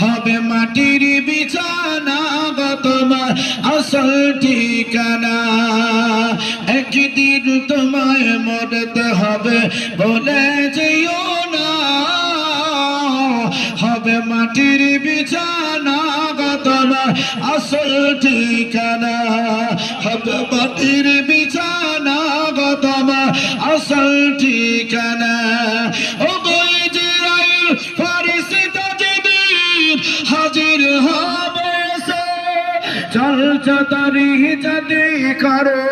হবে মাটির বিছানা গো তোমার আসল ঠিকানা। একদিন তোমায় মরতে হবে বলে যেও না, হবে মাটির বিছানা গো তোমার আসল ঠিকানা। হবে মাটির বিছানা গো তোমার আসল ঠিকানা। ও গো ইজরাইল ফেরেশতা যেদিন হাজির হবে এসে, চলছো তারি যদি করো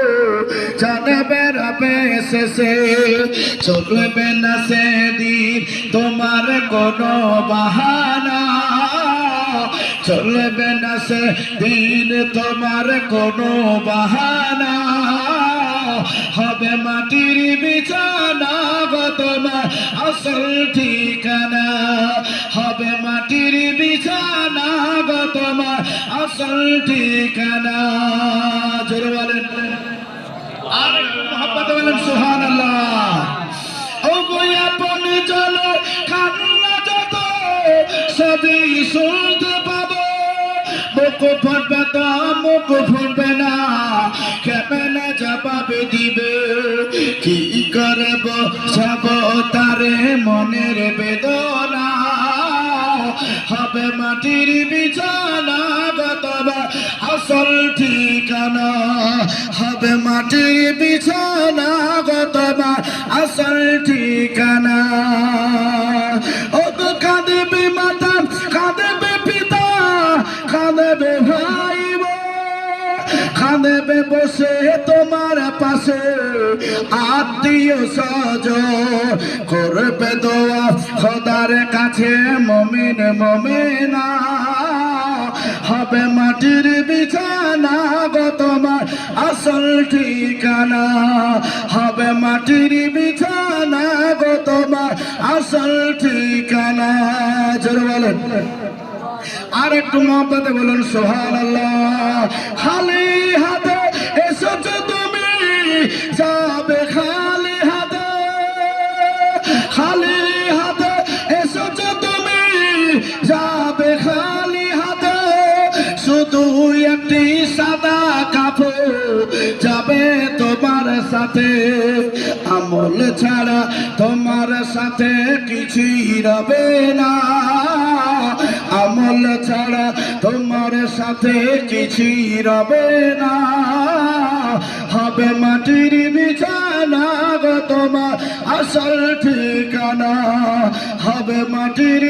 জানবে রবে শেষে। চলবে না সেদিন তোমার কোনো বাহানা, চলবে না সেদিন তোমার কোনো বাহানা। হবে মাটির বিছানা গো তোমার আসল ঠিকানা। হবে মাটির বিছানা গো তোমার আসল ঠিকানা। জোরে বলেন আর মোহাম্মদ বলেন সুবহানাল্লাহ। ও গো আপন চলো কান্না যত সবই শুনতে পাবো, মুখ ফুটবে তো মুখ ফুটবে না, কেমনে জবাব দিবে। কি করব সব তারে মনের বেদনা। হবে মাটির বিছানা গো তোমার আসল ঠিকানা। হবে মাটির বিছানা গো তোমার আসল ঠিকানা। ও তো কাঁদবে মাতা কাঁদবে পিতা কাঁদবে ভাই, কাঁদবে বসে তোমার পাশে আত্মীয় স্বজন। করবে দোয়া খোদার কাছে মুমিন মুমিনা। হবে মাটির বিছানা গো তোমার আসল ঠিকানা। হবে মাটির বিছানা গো তোমার আসল ঠিকানা। জোরে বলেন আর একটু মহব্বতে বলুন সুবহানাল্লাহ। খালি হাতে এসেছো তুমি যাবে খালি হাতে, খালি হাতে এসেছো তুমি যাবে খালি হাতে। শুধু একটি সাদা কাপড় যাবে তোমার সাথে, আমল ছাড়া তোমার সাথে কিছুই রবে না। আমল ছাড়া তোমার সাথে কিছুই রবে না। হবে মাটির বিছানা গো তোমার আসল ঠিকানা। হবে মাটির